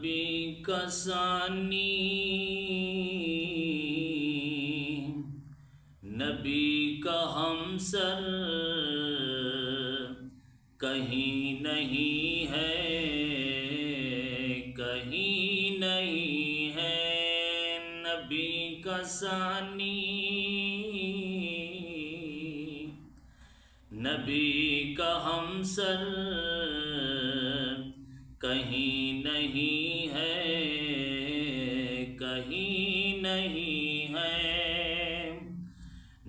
نبی کا ثانی، نبی کا ہمسر کہیں نہیں ہے، کہیں نہیں ہے نبی کا ثانی، نبی کا ہمسر کہیں نہیں ہے، کہیں نہیں ہے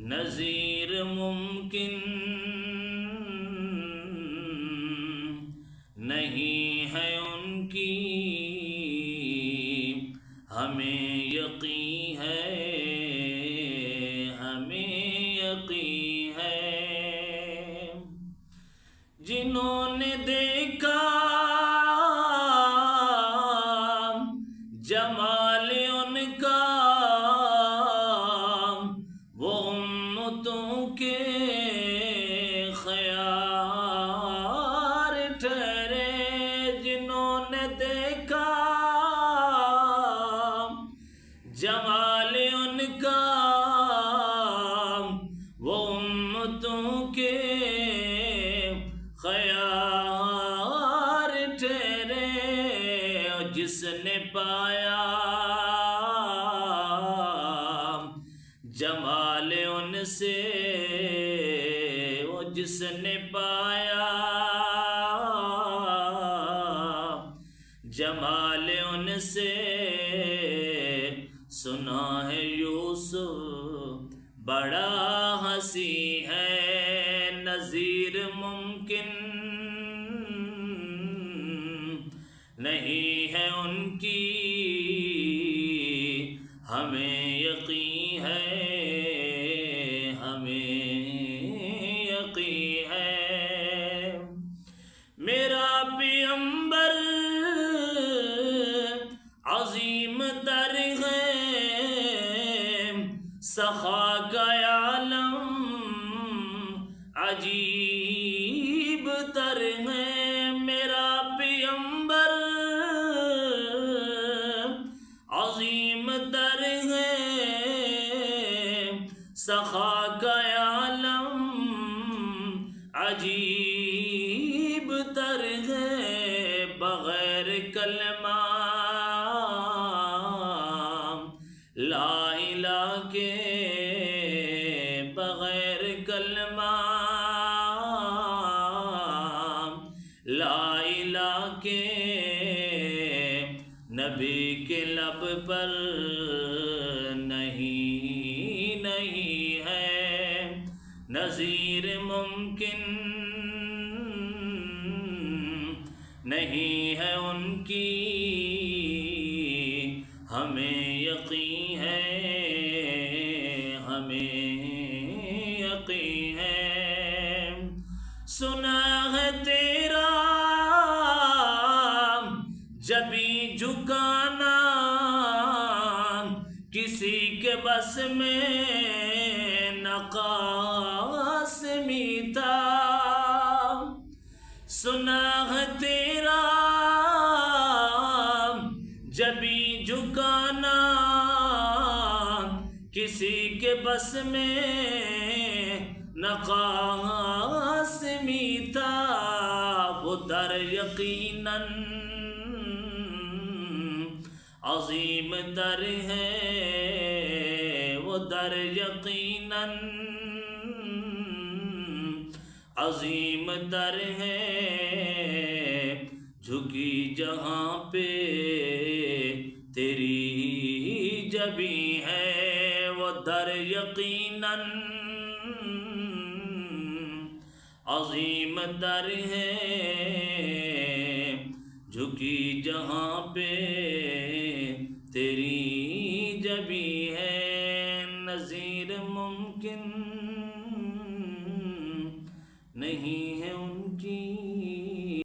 نظیر ممکن نہیں ہے ان کی، ہمیں یقین ہے، ہمیں یقین ہے جنہوں نے دیکھا جمال ان کا، وہ امتوں کے خیار ٹھہرے، جنہوں نے دیکھا جمال ان کا، وہ امتوں کے خیار ٹھہرے، جس نے پایا جمال ان سے، وہ جس نے پایا جمال ان سے، سنا ہے یوسف بڑا ہنسی ہے، نظیر ممکن نہیں ہے ان کی، ہمیں یقین ہے، ہمیں یقین ہے میرا پیغمبر عظیم تر ہے، سخا کا عالم عجیب تر ہے، میرا پیغمبر عظیم تر ہے، سخا کا عالم عجیب تر ہے، بغیر کلمہ لا الہ کے، بغیر کلمہ لا الہ کے، نبی کے لب پر نہیں نہیں ہے نظیر ممکن نہیں ہے ان کی، ہمیں یقین ہے، ہمیں یقین ہے سنا ہے تیرا جبیں جھکانا، کسی کے بس میں نہ قاسمی تھا، سنا ہے تیرا جبیں جھکانا، کسی کے بس میں نہ قاسمی تھا، وہ در یقیناً عظیم تر ہے، وہ در یقیناً عظیم تر ہے، جھکی جہاں پہ تیری جبیں ہے، وہ در یقیناً عظیم تر ہے، جھکی جہاں پہ